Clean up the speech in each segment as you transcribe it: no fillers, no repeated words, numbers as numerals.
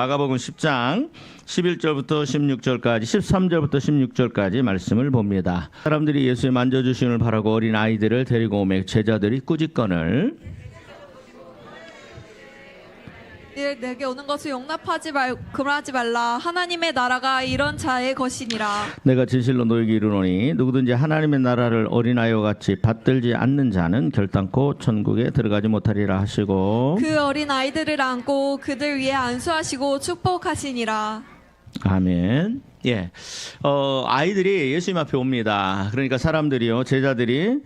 마가복음 10장 11절부터 16절까지 13절부터 16절까지 말씀을 봅니다. 사람들이 예수의 만져주심을 바라고 어린 아이들을 데리고 오매 제자들이 꾸짖거늘 내게 오는 것을 용납하지 금하지 말라. 하나님의 나라가 이런 자의 것이니라. 내가 진실로 너에게 이르노니 누구든지 하나님의 나라를 어린아이와 같이 받들지 않는 자는 결단코 천국에 들어가지 못하리라 하시고 그 어린 아이들을 안고 그들 위에 안수하시고 축복하시니라. 아멘. 예, 아이들이 예수님 앞에 옵니다. 그러니까 사람들이요, 제자들이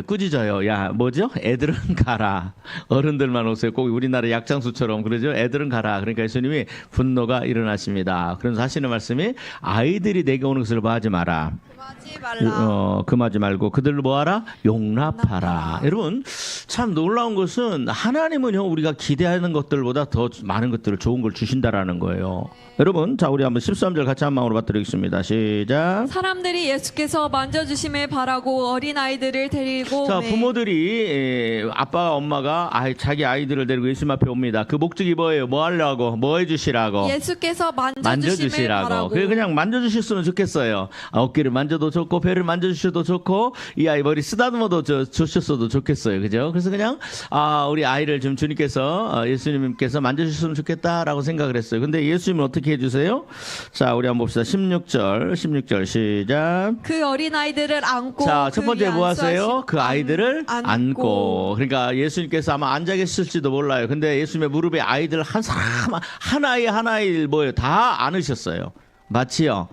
꾸짖어요. 야, 뭐죠? 애들은 가라. 어른들만 오세요. 꼭 우리나라 약장수처럼 그러죠. 애들은 가라. 그러니까 예수님이 분노가 일어나십니다. 그래서 하시는 말씀이 아이들이 내게 오는 것을 봐하지 마라. 금하지 말라. 금하지 말고 그들을 뭐하라? 용납하라. 여러분, 참 놀라운 것은 하나님은요, 우리가 기대하는 것들보다 더 많은 것들을 좋은 걸 주신다라는 거예요. 여러분, 자, 우리 한번 13절 같이 한 마음으로 받들겠습니다. 시작. 사람들이 예수께서 만져주심을 바라고 어린 아이들을 데리고 자, 오매. 부모들이 아빠와 엄마가 자기 아이들을 데리고 예수님 앞에 옵니다. 그 목적이 뭐예요? 뭐 하려고? 뭐 해주시라고? 예수께서 만져주심을 바라고. 그래, 그냥 만져주셨으면 좋겠어요. 어깨를 만져도 좋고 배를 만져주셔도 좋고 이 아이 머리 쓰다듬어도 주셨어도 좋겠어요. 그죠? 그래서 그냥 우리 아이를 좀 주님께서 예수님께서 만져주셨으면 좋겠다라고 생각을 했어요. 근데 예수님은 어떻게 해주세요? 자, 우리 한번 봅시다. 16절 시작. 그 어린 아이들을 안고. 자, 첫 그 번째 위에 뭐 하세요? 안수하시고 그 아이들을 안고. 그러니까 예수님께서 아마 앉아 계셨을지도 몰라요. 근데 예수님의 무릎에 아이들 한 사람, 한 아이 뭐예요? 다 안으셨어요. 맞지요?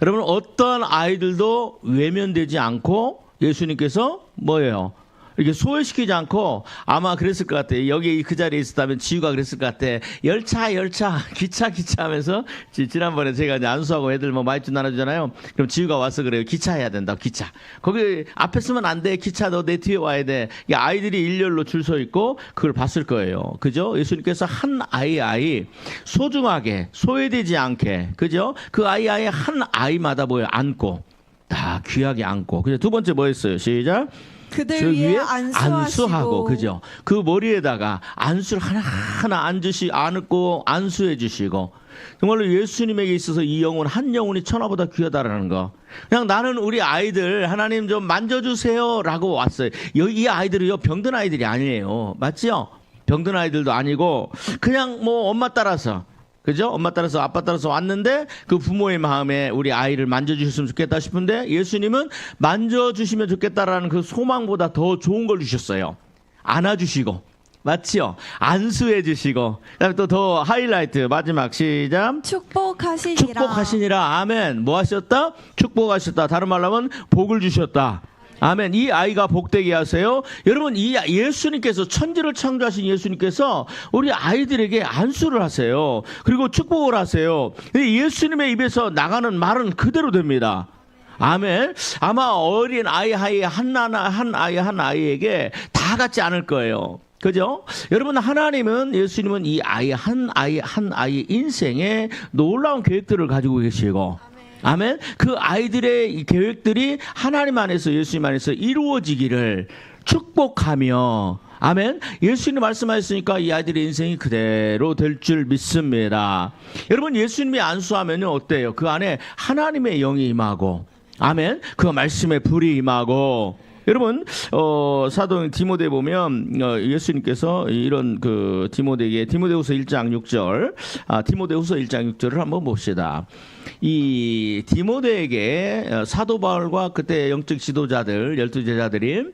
여러분, 어떤 아이들도 외면되지 않고 예수님께서 뭐예요? 이렇게 소외시키지 않고 아마 그랬을 것 같아요. 여기 그 자리에 있었다면 지우가 그랬을 것 같아. 열차, 기차 하면서 지난번에 제가 이제 안수하고 애들 뭐 마이쮸 나눠주잖아요. 그럼 지우가 와서 그래요. 기차 해야 된다. 기차. 거기 앞에 서면 안 돼. 기차 너 내 뒤에 와야 돼. 이 아이들이 일렬로 줄 서 있고 그걸 봤을 거예요. 그죠? 예수님께서 한 아이 소중하게 소외되지 않게 그죠? 그 아이 한 아이마다 뭐예요? 안고 다 귀하게 안고. 그죠? 두 번째 뭐 했어요? 시작. 그들 위에 안수하고 그죠? 그 머리에다가 안수를 하나하나 안고 안수해 주시고 정말로 예수님에게 있어서 이 영혼 한 영혼이 천하보다 귀하다라는 거. 그냥 나는 우리 아이들 하나님 좀 만져주세요라고 왔어요. 이 아이들이요 병든 아이들이 아니에요. 맞지요? 병든 아이들도 아니고 그냥 뭐 엄마 따라서. 그죠? 엄마 따라서 아빠 따라서 왔는데 그 부모의 마음에 우리 아이를 만져주셨으면 좋겠다 싶은데 예수님은 만져주시면 좋겠다라는 그 소망보다 더 좋은 걸 주셨어요. 안아주시고 맞지요? 안수해 주시고 그다음에 또 더 하이라이트 마지막 시작. 축복하시니라. 아멘. 뭐 하셨다? 축복하셨다. 다른 말로 하면 복을 주셨다. 아멘. 이 아이가 복되게 하세요. 여러분, 이 예수님께서 천지를 창조하신 예수님께서 우리 아이들에게 안수를 하세요. 그리고 축복을 하세요. 예수님의 입에서 나가는 말은 그대로 됩니다. 아멘. 아마 어린 아이 한 아이에게 다 같지 않을 거예요. 그죠? 여러분, 하나님은 예수님은 이 한 아이 인생에 놀라운 계획들을 가지고 계시고 아멘. 그 아이들의 이 계획들이 하나님 안에서 예수님 안에서 이루어지기를 축복하며 아멘. 예수님 말씀하셨으니까 이 아이들의 인생이 그대로 될 줄 믿습니다. 여러분, 예수님이 안수하면은 어때요? 그 안에 하나님의 영이 임하고 아멘. 그 말씀의 불이 임하고 여러분, 사도 디모데 보면 예수님께서 이런 그 디모데후서 1장 6절, 디모데후서 1장 6절을 한번 봅시다. 이 디모데에게 사도 바울과 그때 영적 지도자들 12제자들이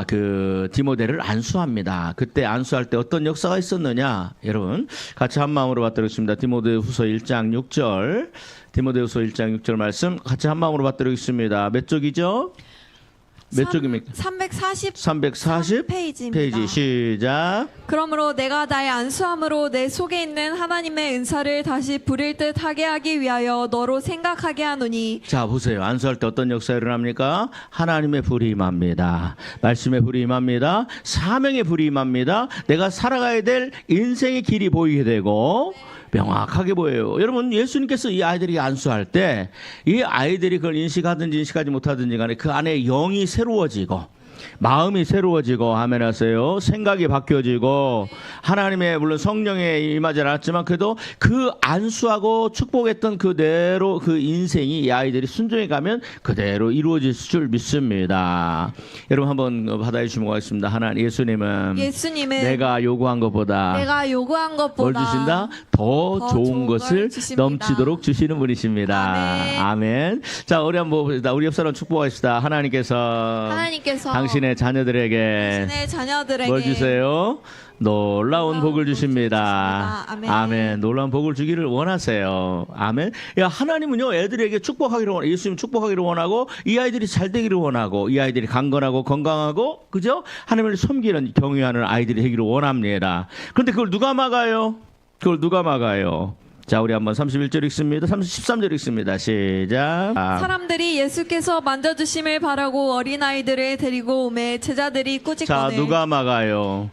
그 디모데를 안수합니다. 그때 안수할 때 어떤 역사가 있었느냐? 여러분, 같이 한 마음으로 받들겠습니다. 디모데후서 1장 6절. 디모데후서 1장 6절 말씀 같이 한 마음으로 받들겠습니다. 몇 쪽이죠? 몇 쪽입니까? 340 페이지입니다. 페이지 시작. 그러므로 내가 나의 안수함으로 내 속에 있는 하나님의 은사를 다시 부릴 듯 하게 하기 위하여 너로 생각하게 하노니. 자, 보세요. 안수할 때 어떤 역사가 일어납니까? 하나님의 불이 임합니다. 말씀의 불이 임합니다. 사명의 불이 임합니다. 내가 살아가야 될 인생의 길이 보이게 되고 명확하게 보여요. 여러분, 예수님께서 이 아이들이 안수할 때 이 아이들이 그걸 인식하든지 인식하지 못하든지 간에 그 안에 영이 새로워지고 마음이 새로워지고 아멘 하세요. 생각이 바뀌어지고 하나님의 물론 성령에 임하지 않았지만 그래도 그 안수하고 축복했던 그대로 그 인생이 이 아이들이 순종해 가면 그대로 이루어질 줄 믿습니다. 여러분 한번 받아주시면 고맙습니다. 하나님 예수님은 내가 요구한 것보다 뭘 주신다? 더 좋은 것을 넘치도록 주시는 분이십니다. 아멘. 자, 우리 한번 봅시다. 우리 옆 사람 축복하시다. 하나님께서 당신의 자녀들에게 뭘 주세요? 놀라운 복을 주십니다. 아멘. 놀라운 복을 주기를 원하세요. 아멘. 야, 하나님은요, 애들에게 축복하기를 원하고, 예수님 축복하기를 원하고, 이 아이들이 잘 되기를 원하고, 이 아이들이 강건하고 건강하고, 그죠? 하나님을 섬기는, 경외하는 아이들이 되기를 원합니다. 그런데 그걸 누가 막아요? 자, 우리 한번 31절 읽습니다. 13절 읽습니다. 시작. 사람들이 예수께서 만져주심을 바라고 어린아이들을 데리고 오매 제자들이 꾸짖거늘. 자, 누가 막아요?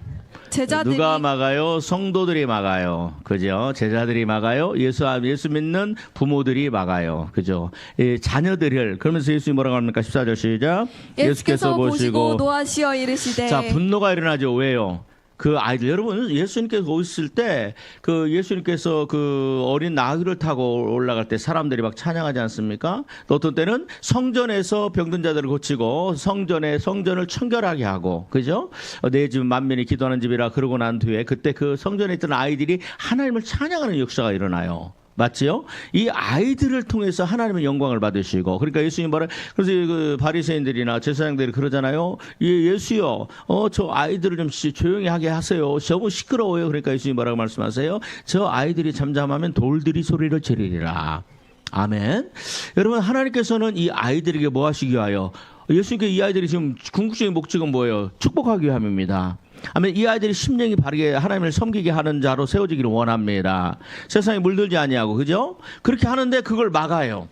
누가 막아요? 성도들이 막아요. 그죠? 제자들이 막아요. 예수 믿는 부모들이 막아요. 그죠? 이 자녀들을 그러면서 예수님이 뭐라고 합니까? 14절 시작. 예수께서 보시고 노하시어 이르시되. 자, 분노가 일어나죠. 왜요? 그 아이들 여러분 예수님께서 오셨을 때 그 예수님께서 그 어린 나귀를 타고 올라갈 때 사람들이 막 찬양하지 않습니까? 또 어떤 때는 성전에서 병든 자들을 고치고 성전을 청결하게 하고 그죠? 내 집은 만민이 기도하는 집이라 그러고 난 뒤에 그때 그 성전에 있던 아이들이 하나님을 찬양하는 역사가 일어나요. 맞지요? 이 아이들을 통해서 하나님의 영광을 받으시고 그러니까 예수님 말을 그래서 그 바리새인들이나 제사장들이 그러잖아요. 예수요, 저 아이들을 좀 조용히 하게 하세요. 너무 시끄러워요. 그러니까 예수님 뭐라고 말씀하세요? 저 아이들이 잠잠하면 돌들이 소리를 지르리라. 아멘. 여러분 하나님께서는 이 아이들에게 뭐 하시기 위하여 예수님께 이 아이들이 지금 궁극적인 목적은 뭐예요? 축복하기 위함입니다. 아멘. 이 아이들이 심령이 바르게 하나님을 섬기게 하는 자로 세워지기를 원합니다. 세상에 물들지 아니하고 그죠? 그렇게 하는데 그걸 막아요.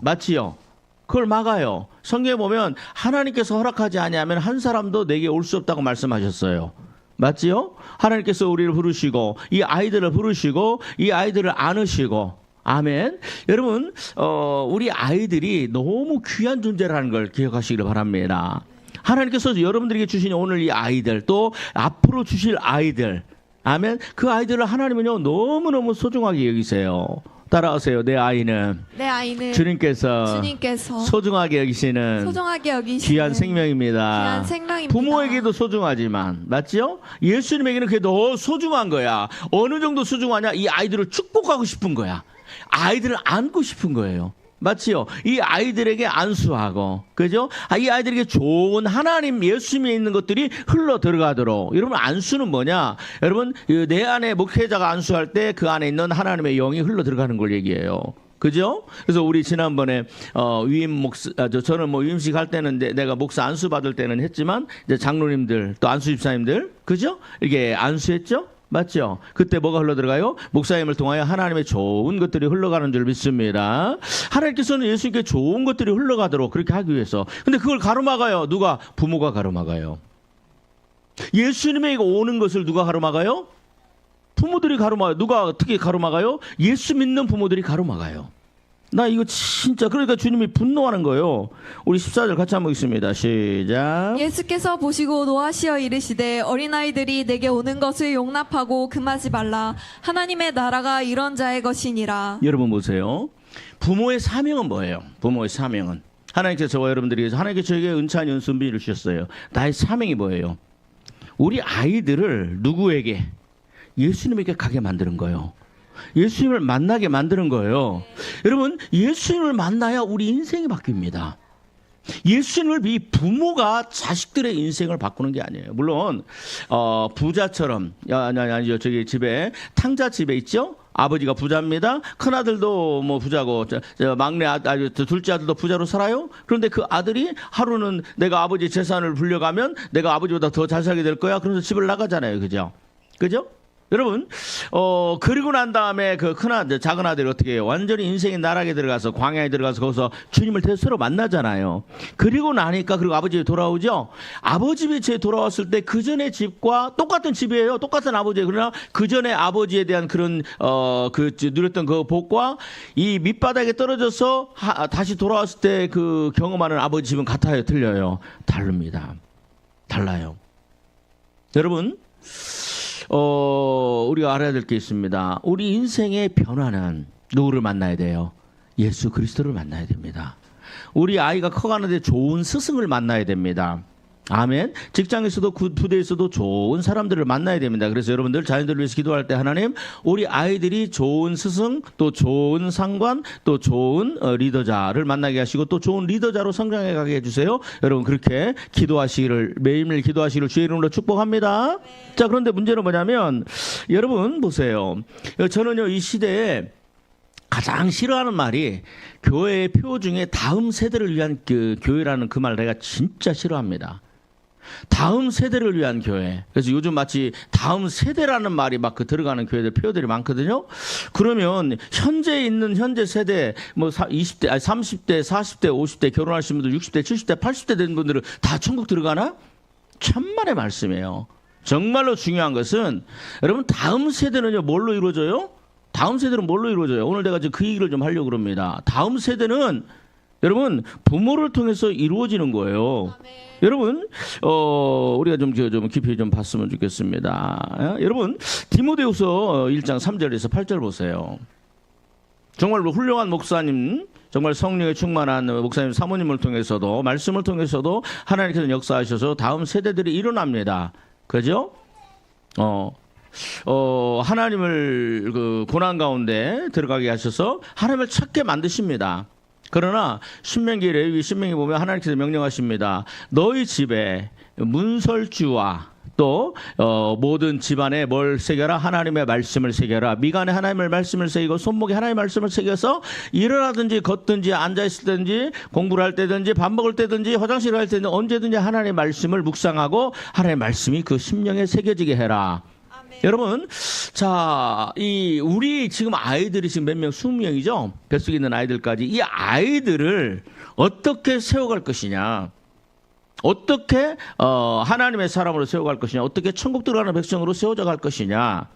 맞지요? 그걸 막아요. 성경에 보면 하나님께서 허락하지 아니하면 한 사람도 내게 올 수 없다고 말씀하셨어요. 맞지요? 하나님께서 우리를 부르시고 이 아이들을 부르시고 이 아이들을 안으시고 아멘. 여러분 우리 아이들이 너무 귀한 존재라는 걸 기억하시기를 바랍니다. 하나님께서 여러분들에게 주신 오늘 이 아이들 또 앞으로 주실 아이들 아멘. 그 아이들을 하나님은요 너무너무 소중하게 여기세요. 따라하세요. 내 아이는 주님께서 소중하게 여기시는 귀한 생명입니다. 부모에게도 소중하지만 맞죠? 예수님에게는 그게 더 소중한 거야. 어느 정도 소중하냐? 이 아이들을 축복하고 싶은 거야. 아이들을 안고 싶은 거예요. 맞지요? 이 아이들에게 안수하고, 그죠? 이 아이들에게 좋은 하나님 예수님에 있는 것들이 흘러 들어가도록. 여러분, 안수는 뭐냐? 여러분, 내 안에 목회자가 안수할 때 그 안에 있는 하나님의 영이 흘러 들어가는 걸 얘기해요. 그죠? 그래서 우리 지난번에 저는 뭐 위임식 할 때는 내가 목사 안수 받을 때는 했지만 이제 장로님들 또 안수 집사님들 그죠? 이게 안수했죠? 맞죠? 그때 뭐가 흘러들어가요? 목사님을 통하여 하나님의 좋은 것들이 흘러가는 줄 믿습니다. 하나님께서는 예수님께 좋은 것들이 흘러가도록 그렇게 하기 위해서. 근데 그걸 가로막아요. 누가? 부모가 가로막아요. 예수님에게 오는 것을 누가 가로막아요? 부모들이 가로막아요. 누가 특히 가로막아요? 예수 믿는 부모들이 가로막아요. 나 이거 진짜 그러니까 주님이 분노하는 거예요. 우리 14절 같이 한번 읽습니다. 시작. 예수께서 보시고 노하시어 이르시되 어린아이들이 내게 오는 것을 용납하고 금하지 말라. 하나님의 나라가 이런 자의 것이니라. 여러분 보세요. 부모의 사명은 뭐예요? 부모의 사명은 하나님께서 저와 여러분들이 하나님께서 저에게 은찬 연수비를 주셨어요. 나의 사명이 뭐예요? 우리 아이들을 누구에게? 예수님에게 가게 만드는 거예요. 예수님을 만나게 만드는 거예요. 여러분 예수님을 만나야 우리 인생이 바뀝니다. 예수님을 이 부모가 자식들의 인생을 바꾸는 게 아니에요. 물론 부자처럼 아니죠. 저기 집에 탕자 집에 있죠. 아버지가 부자입니다. 큰 아들도 뭐 부자고 막내 둘째 아들도 부자로 살아요. 그런데 그 아들이 하루는 내가 아버지 재산을 불려가면 내가 아버지보다 더 잘 살게 될 거야. 그러면서 집을 나가잖아요. 그죠? 여러분, 그리고 난 다음에 그 큰 아들, 작은 아들이 어떻게 해요? 완전히 인생의 나락에 들어가서, 광야에 들어가서 거기서 주님을 새로 만나잖아요. 그리고 나니까, 그리고 아버지 집에 돌아오죠? 아버지 집에 돌아왔을 때 그 전의 집과 똑같은 집이에요. 똑같은 아버지예요. 그러나 그 전에 아버지에 대한 그런, 누렸던 그 복과 이 밑바닥에 떨어져서 다시 돌아왔을 때 그 경험하는 아버지 집은 같아요? 틀려요? 다릅니다. 달라요. 여러분, 우리가 알아야 될 게 있습니다. 우리 인생의 변화는 누구를 만나야 돼요? 예수 그리스도를 만나야 됩니다. 우리 아이가 커가는데 좋은 스승을 만나야 됩니다. 아멘. 직장에서도 부대에서도 좋은 사람들을 만나야 됩니다. 그래서 여러분들 자녀들을 위해서 기도할 때 하나님, 우리 아이들이 좋은 스승, 또 좋은 상관, 또 좋은 리더자를 만나게 하시고 또 좋은 리더자로 성장해 가게 해주세요. 여러분 그렇게 기도하시기를, 매일매일 기도하시기를 주의 이름으로 축복합니다. 자, 그런데 문제는 뭐냐면 여러분 보세요. 저는요 이 시대에 가장 싫어하는 말이 교회의 표 중에 다음 세대를 위한 교회라는 그 말 내가 진짜 싫어합니다. 다음 세대를 위한 교회. 그래서 요즘 마치 다음 세대라는 말이 막 들어가는 교회들 표들이 많거든요. 그러면 현재 있는 현재 세대 뭐 20대, 30대, 40대, 50대 결혼하신 분들 60대, 70대, 80대 된 분들은 다 천국 들어가나? 천만의 말씀이에요. 정말로 중요한 것은 여러분 다음 세대는요 뭘로 이루어져요? 다음 세대는 뭘로 이루어져요? 오늘 내가 그 얘기를 좀 하려고 합니다. 다음 세대는 여러분 부모를 통해서 이루어지는 거예요. 여러분 우리가 좀 깊이 좀 봤으면 좋겠습니다. 여러분 디모데후서 1장 3절에서 8절 보세요. 정말로 훌륭한 목사님, 정말 성령에 충만한 목사님 사모님을 통해서도 말씀을 통해서도 하나님께서 역사하셔서 다음 세대들이 일어납니다. 그죠? 하나님을 그 고난 가운데 들어가게 하셔서 하나님을 찾게 만드십니다. 그러나 신명기 레위기 신명기 보면 하나님께서 명령하십니다. 너희 집에 문설주와 또 모든 집안에 뭘 새겨라? 하나님의 말씀을 새겨라. 미간에 하나님의 말씀을 새기고 손목에 하나님의 말씀을 새겨서 일어나든지 걷든지 앉아있을 때든지 공부를 할 때든지 밥 먹을 때든지 화장실을 할 때든지 언제든지 하나님의 말씀을 묵상하고 하나님의 말씀이 그 심령에 새겨지게 해라. 여러분, 자, 우리 지금 아이들이 지금 몇 명, 20명이죠? 뱃속에 있는 아이들까지. 이 아이들을 어떻게 세워갈 것이냐. 어떻게, 하나님의 사람으로 세워갈 것이냐. 어떻게 천국 들어가는 백성으로 세워져 갈 것이냐.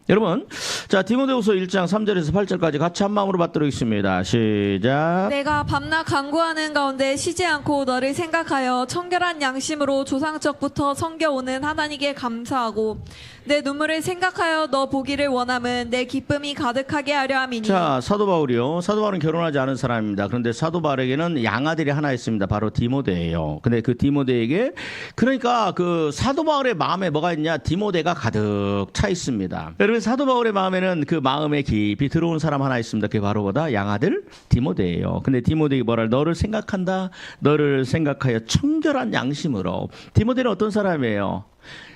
여러분, 자, 디모데후서 1장 3절에서 8절까지 같이 한 마음으로 받도록 있습니다. 시작. 내가 밤낮 간구하는 가운데 쉬지 않고 너를 생각하여 청결한 양심으로 조상적부터 섬겨오는 하나님께 감사하고 내 눈물을 생각하여 너 보기를 원함은 내 기쁨이 가득하게 하려 함이니. 자, 사도 바울이요. 사도 바울은 결혼하지 않은 사람입니다. 그런데 사도 바울에게는 양아들이 하나 있습니다. 바로 디모데예요. 근데 그 디모데에게 그러니까 그 사도 바울의 마음에 뭐가 있냐? 디모데가 가득 차 있습니다. 여러분 사도 바울의 마음에는 그 마음에 깊이 들어온 사람 하나 있습니다. 그게 바로 뭐다? 양아들 디모데예요. 근데 디모데가 뭐라? 너를 생각한다. 너를 생각하여 청결한 양심으로. 디모데는 어떤 사람이에요?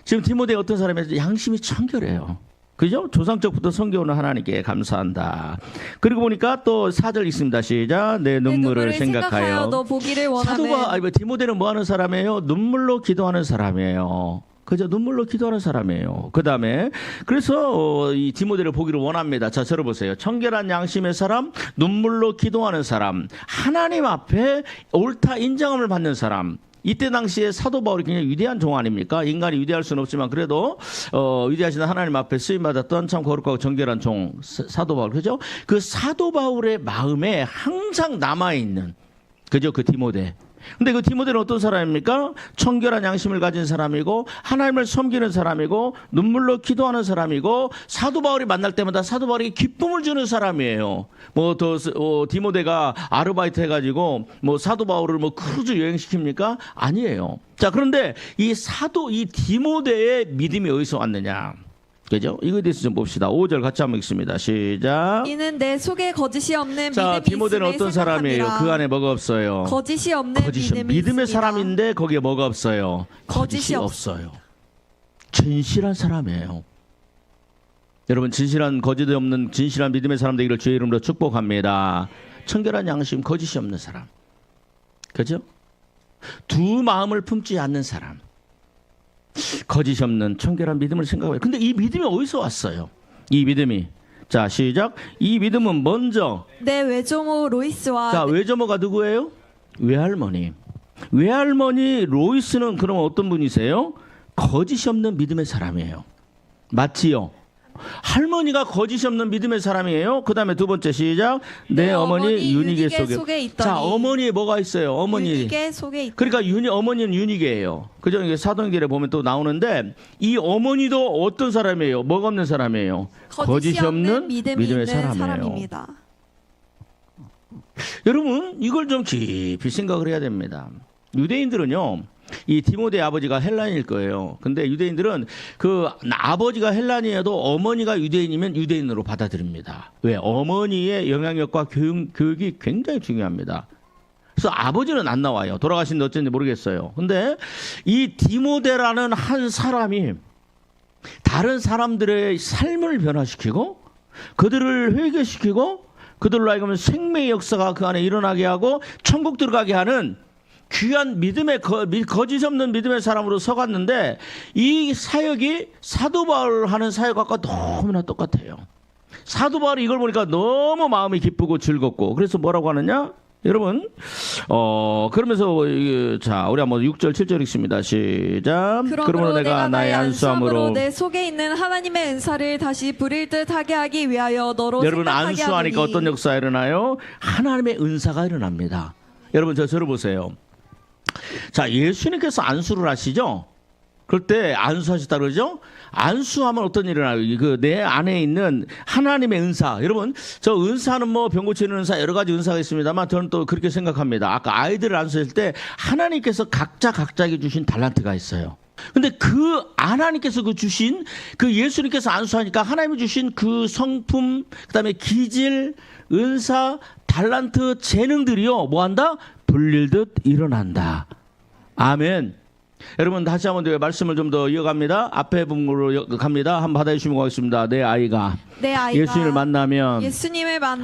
지금 디모데가 어떤 사람이에요? 양심이 청결해요. 그죠? 조상적부터 섬겨오는 하나님께 감사한다. 그리고 보니까 또 4절 있습니다. 시작. 내 눈물을 생각하여 너 보기를 원하면. 디모데는 뭐 하는 사람이에요? 눈물로 기도하는 사람이에요. 그죠? 눈물로 기도하는 사람이에요. 그 다음에 그래서 이 디모데를 보기를 원합니다. 자, 들어보세요. 청결한 양심의 사람, 눈물로 기도하는 사람, 하나님 앞에 옳다 인정함을 받는 사람. 이때 당시에 사도 바울이 굉장히 위대한 종 아닙니까? 인간이 위대할 수는 없지만 그래도 위대하신 하나님 앞에 쓰임받았던 참 거룩하고 정결한 종 사도 바울. 그죠? 그 사도 바울의 마음에 항상 남아있는 그죠? 그 디모데. 근데 그 디모데는 어떤 사람입니까? 청결한 양심을 가진 사람이고 하나님을 섬기는 사람이고 눈물로 기도하는 사람이고 사도 바울이 만날 때마다 사도 바울에게 기쁨을 주는 사람이에요. 뭐 더 디모데가 아르바이트 해가지고 뭐 사도 바울을 뭐 크루즈 여행 시킵니까? 아니에요. 자, 그런데 이 디모데의 믿음이 어디서 왔느냐? 그죠? 이거에 대해서 좀 봅시다. 5절 같이 한번 읽습니다. 시작. 이는 내 속에 거짓이 없는 자, 믿음이 디모데는 있음을 어떤 사람이에요? 생각합니다. 그 안에 뭐가 없어요? 거짓이 없는 믿음이 믿음의 있습니다. 사람인데 거기에 뭐가 없어요? 거짓이 없어요. 진실한 사람이에요. 여러분 진실한 거짓이 없는 진실한 믿음의 사람 되기를 주의 이름으로 축복합니다. 청결한 양심, 거짓이 없는 사람. 그죠? 두 마음을 품지 않는 사람. 거짓이 없는 청결한 믿음을 생각해요. 근데 이 믿음이 어디서 왔어요? 이 믿음이. 자, 시작. 이 믿음은 먼저 내 외조모 로이스와 자, 외조모가 누구예요? 외할머니. 외할머니 로이스는 그럼 어떤 분이세요? 거짓이 없는 믿음의 사람이에요. 맞지요? 할머니가 거짓이 없는 믿음의 사람이에요. 그 다음에 두 번째 시작. 내 어머니 유니게 속에 있더니. 자, 어머니에 뭐가 있어요? 어머니. 유니게 속에 있더니. 그러니까 어머니는 유니게예요. 그죠? 이게 사도행전에 보면 또 나오는데 이 어머니도 어떤 사람이에요? 뭐가 없는 사람이에요? 거짓이 없는 믿음이 있는 사람입니다. 여러분 이걸 좀 깊이 생각을 해야 됩니다. 유대인들은요. 이 디모데 아버지가 헬란일 거예요. 근데 유대인들은 그 아버지가 헬란이어도 어머니가 유대인이면 유대인으로 받아들입니다. 왜? 어머니의 영향력과 교육이 굉장히 중요합니다. 그래서 아버지는 안 나와요. 돌아가신 어쩐지 모르겠어요. 근데 이 디모데라는 한 사람이 다른 사람들의 삶을 변화시키고 그들을 회개시키고 그들로 하여금 생명의 역사가 그 안에 일어나게 하고 천국 들어가게 하는 귀한 믿음의 거짓 없는 믿음의 사람으로 서갔는데 이 사역이 사도 바울 하는 사역과 너무나 똑같아요. 사도 바울이 이걸 보니까 너무 마음이 기쁘고 즐겁고 그래서 뭐라고 하느냐? 여러분 그러면서 자 우리 한번 6절 7절 읽습니다. 시작. 그러므로 내가 나의 안수함으로 내 속에 있는 하나님의 은사를 다시 부릴 듯 하게 하기 위하여 너로 여러분 생각하게 안수하니까 하노니. 어떤 역사가 일어나요? 하나님의 은사가 일어납니다. 여러분 저를 보세요. 자, 예수님께서 안수를 하시죠? 그럴 때 안수하셨다 그러죠? 안수하면 어떤 일이 일어나요? 그 내 안에 있는 하나님의 은사. 여러분, 저 은사는 뭐 병 고치는 은사 여러 가지 은사가 있습니다만 저는 또 그렇게 생각합니다. 아까 아이들을 안수했을 때 하나님께서 각자에게 주신 달란트가 있어요. 근데 그 하나님께서 그 주신 그 예수님께서 안수하니까 하나님이 주신 그 성품, 그다음에 기질, 은사, 달란트, 재능들이요. 뭐 한다? 불릴듯 일어난다. 아멘. 여러분 다시 한번 말씀을 좀 더 이어갑니다. 앞에 부분으로 갑니다. 한번 받아주시면 고맙습니다. 내 아이가 예수님을 만나면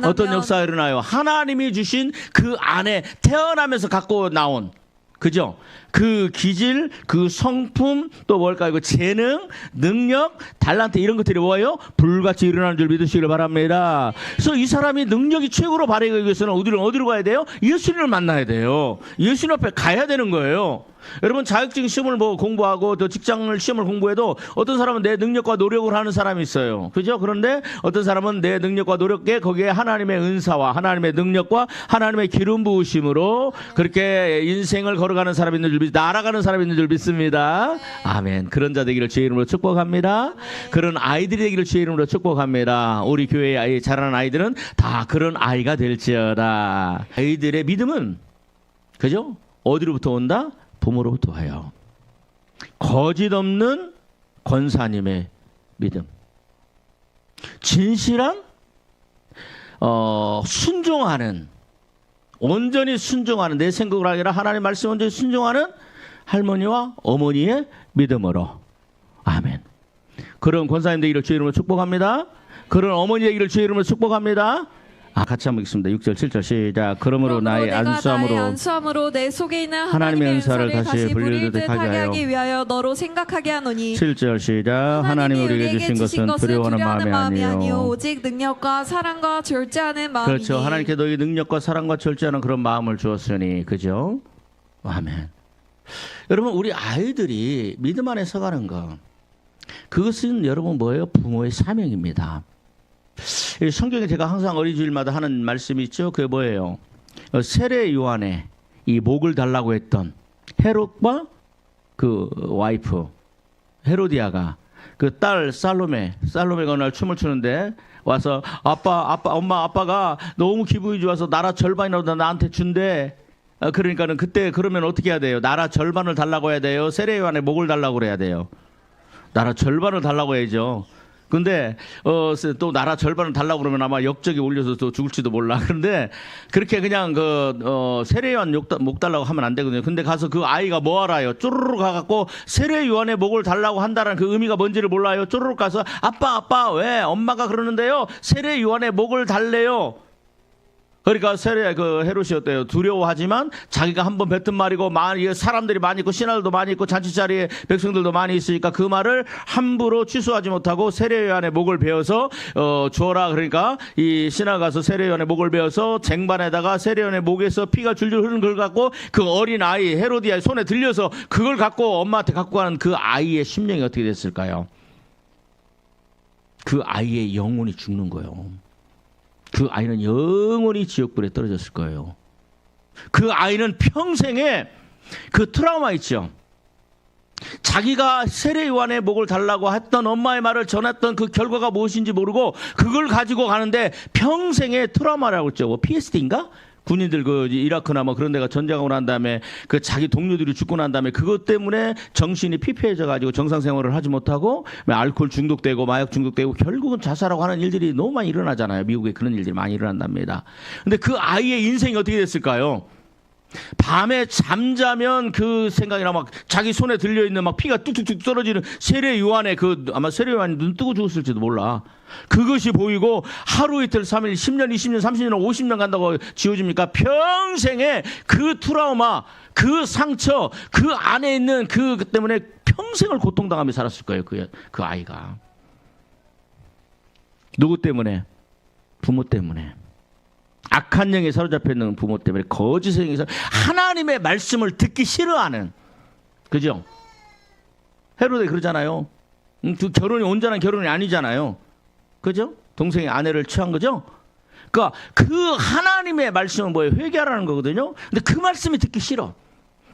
어떤 역사가 일어나요? 하나님이 주신 그 안에 태어나면서 갖고 나온 그죠? 그 기질, 그 성품, 또 뭘까요? 그 재능, 능력, 달란트 이런 것들이 뭐예요? 불같이 일어나는 줄 믿으시길 바랍니다. 그래서 이 사람이 능력이 최고로 발휘하기 위해서는 어디로 가야 돼요? 예수님을 만나야 돼요. 예수님 앞에 가야 되는 거예요. 여러분 자격증 시험을 뭐 공부하고 또 직장을 시험을 공부해도 어떤 사람은 내 능력과 노력을 하는 사람이 있어요. 그죠? 그런데 어떤 사람은 내 능력과 노력에 거기에 하나님의 은사와 하나님의 능력과 하나님의 기름 부으심으로 그렇게 인생을 걸어가는 사람이 있는 줄 날아가는 사람이 있는 줄 믿습니다. 아멘. 그런 자 되기를 주의 이름으로 축복합니다. 그런 아이들이 되기를 주의 이름으로 축복합니다. 우리 교회에 자라는 아이들은 다 그런 아이가 될지어다. 아이들의 믿음은 그죠? 어디로부터 온다? 부모로부터 와요. 거짓 없는 권사님의 믿음. 진실한 순종하는 온전히 순종하는 내 생각을 아니라 하나님 말씀 온전히 순종하는 할머니와 어머니의 믿음으로. 아멘. 그런 권사님 되기를 주의 이름으로 축복합니다. 그런 어머니 되기를 주의 이름으로 축복합니다. 같이 한번 읽습니다. 6절 7절 시작. 그러므로 나의 안수함으로 내 속에 있는 하나님의 은사를 다시 부릴 듯 하게 위하여 너로 생각하게 하노니. 7절 시작. 하나님이 우리에게 주신 것은 두려워하는 마음이 아니요 오직 능력과 사랑과 절제하는 마음이니. 그렇죠. 하나님께 너희 능력과 사랑과 절제하는 그런 마음을 주었으니 그죠? 아멘. 여러분 우리 아이들이 믿음 안에 서가는 거 그것은 여러분 뭐예요? 부모의 사명입니다. 성경에 제가 항상 어린이주일마다 하는 말씀이 있죠. 그게 뭐예요? 세례 요한의 이 목을 달라고 했던 헤롯과 그 와이프 헤로디아가 그 딸 살로메가 어느 날 춤을 추는데 와서 아빠가 너무 기분이 좋아서 나라 절반이라도 나한테 준대. 그러니까는 그때 그러면 어떻게 해야 돼요? 나라 절반을 달라고 해야 돼요? 세례 요한의 목을 달라고 그래야 돼요? 나라 절반을 달라고 해야죠. 근데 또 나라 절반을 달라고 그러면 아마 역적이 올려서 또 죽을지도 몰라. 그런데 그렇게 그냥 세례요한 목 달라고 하면 안 되거든요. 근데 가서 그 아이가 뭐 알아요? 쪼르르 가갖고 세례요한의 목을 달라고 한다는 그 의미가 뭔지를 몰라요. 쪼르르 가서 아빠 왜 엄마가 그러는데요? 세례요한의 목을 달래요. 그러니까 헤롯이 어때요? 두려워하지만 자기가 한번 뱉은 말이고 사람들이 많이 있고 신하들도 많이 있고 잔치자리에 백성들도 많이 있으니까 그 말을 함부로 취소하지 못하고 세례요한의 목을 베어서 주어라. 그러니까 이 신하 가서 세례요한의 목을 베어서 쟁반에다가 세례요한의 목에서 피가 줄줄 흐르는 걸 갖고 그 어린 아이 헤로디아의 손에 들려서 그걸 갖고 엄마한테 갖고 가는 그 아이의 심령이 어떻게 됐을까요? 그 아이의 영혼이 죽는 거예요. 그 아이는 영원히 지옥불에 떨어졌을 거예요. 그 아이는 평생에 그 트라우마 있죠. 자기가 세례요한의 목을 달라고 했던 엄마의 말을 전했던 그 결과가 무엇인지 모르고 그걸 가지고 가는데 평생의 트라우마라고 했죠. 뭐 PSD인가? 군인들 그 이라크나 뭐 그런 데가 전쟁하고 난 다음에 그 자기 동료들이 죽고 난 다음에 그것 때문에 정신이 피폐해져 가지고 정상 생활을 하지 못하고 알코올 중독되고 마약 중독되고 결국은 자살하고 하는 일들이 너무 많이 일어나잖아요. 미국에 그런 일들이 많이 일어난답니다. 근데 그 아이의 인생이 어떻게 됐을까요? 밤에 잠자면 그 생각이나 막 자기 손에 들려있는 막 피가 뚝뚝뚝 떨어지는 세례 요한의 그 아마 세례 요한이 눈 뜨고 죽었을지도 몰라. 그것이 보이고 하루 이틀 3일 10년 20년 30년 50년 간다고 지워집니까? 평생에 그 트라우마 그 상처 그 안에 있는 그 때문에 평생을 고통당하며 살았을 거예요. 그 아이가. 누구 때문에? 부모 때문에. 악한 영에 사로잡혀 있는 부모 때문에 거짓의 영에서 하나님의 말씀을 듣기 싫어하는, 그죠? 헤로데 그러잖아요. 그 결혼이 온전한 결혼이 아니잖아요. 그죠? 동생의 아내를 취한 거죠? 그러니까 그 하나님의 말씀은 뭐예요? 회개하라는 거거든요. 근데 그 말씀이 듣기 싫어.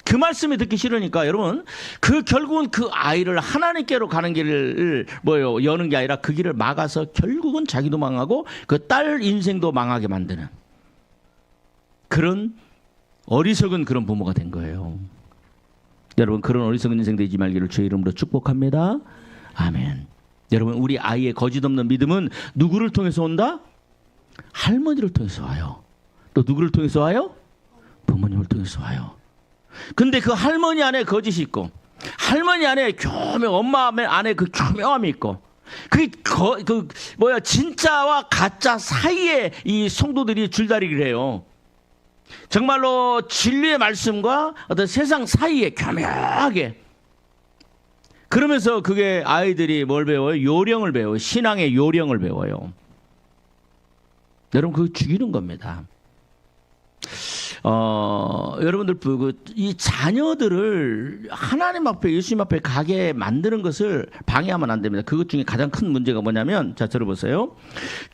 그 말씀이 듣기 싫으니까 여러분 그 결국은 그 아이를 하나님께로 가는 길을 뭐예요? 여는 게 아니라 그 길을 막아서 결국은 자기도 망하고 그 딸 인생도 망하게 만드는 그런 어리석은 그런 부모가 된 거예요. 여러분 그런 어리석은 인생 되지 말기를 주의 이름으로 축복합니다. 아멘. 여러분 우리 아이의 거짓 없는 믿음은 누구를 통해서 온다? 할머니를 통해서 와요. 또 누구를 통해서 와요? 부모님을 통해서 와요. 근데 그 할머니 안에 거짓이 있고 할머니 안에 교묘, 엄마 안에 그 교묘함이 있고 진짜와 가짜 사이에 이 성도들이 줄다리기를 해요. 정말로 진리의 말씀과 어떤 세상 사이에 교묘하게. 그러면서 그게 아이들이 뭘 배워요? 요령을 배워요. 신앙의 요령을 배워요. 여러분 그거 죽이는 겁니다. 여러분들 이 자녀들을 하나님 앞에 예수님 앞에 가게 만드는 것을 방해하면 안 됩니다. 그것 중에 가장 큰 문제가 뭐냐면 자 들어보세요.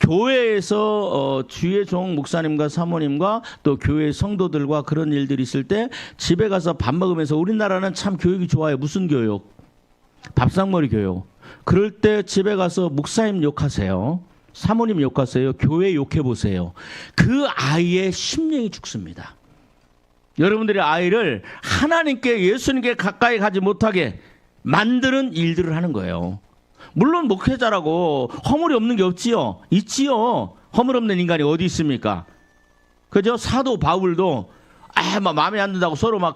교회에서 주의 종 목사님과 사모님과 또 교회 성도들과 그런 일들이 있을 때 집에 가서 밥 먹으면서 우리나라는 참 교육이 좋아요. 무슨 교육? 밥상머리 교육. 그럴 때 집에 가서 목사님 욕하세요. 사모님 욕하세요. 교회 욕해보세요. 그 아이의 심령이 죽습니다. 여러분들의 아이를 하나님께 예수님께 가까이 가지 못하게 만드는 일들을 하는 거예요. 물론 목회자라고 허물이 없는 게 없지요. 있지요. 허물 없는 인간이 어디 있습니까? 그죠? 사도 바울도 막 마음에 안 든다고 서로 막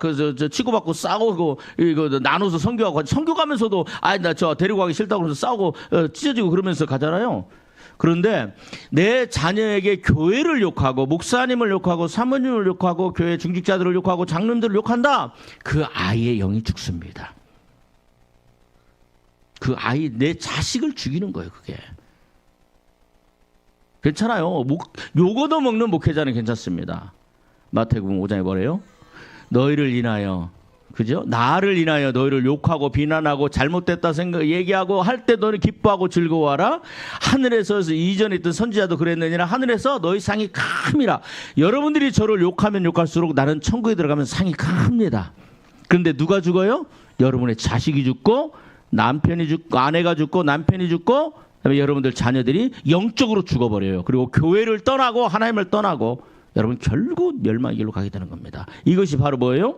치고받고 싸우고 이거 나눠서 선교하고 선교 가면서도 나 저 데리고 가기 싫다고 그래서 싸우고 찢어지고 그러면서 가잖아요. 그런데 내 자녀에게 교회를 욕하고 목사님을 욕하고 사모님을 욕하고 교회 중직자들을 욕하고 장로님들을 욕한다. 그 아이의 영이 죽습니다. 그 아이 내 자식을 죽이는 거예요. 그게. 괜찮아요. 욕 얻어먹는 목회자는 괜찮습니다. 마태복음 5장에 뭐래요? 너희를 인하여 그죠? 나를 인하여 너희를 욕하고 비난하고 잘못됐다 얘기하고 할 때 너는 기뻐하고 즐거워하라. 하늘에서 이전에 있던 선지자도 그랬느니라. 하늘에서 너희 상이 큽니다. 여러분들이 저를 욕하면 욕할수록 나는 천국에 들어가면 상이 큽니다. 그런데 누가 죽어요? 여러분의 자식이 죽고 남편이 죽고 아내가 죽고 남편이 죽고 그다음에 여러분들 자녀들이 영적으로 죽어버려요. 그리고 교회를 떠나고 하나님을 떠나고 여러분 결국 멸망의 길로 가게 되는 겁니다. 이것이 바로 뭐예요?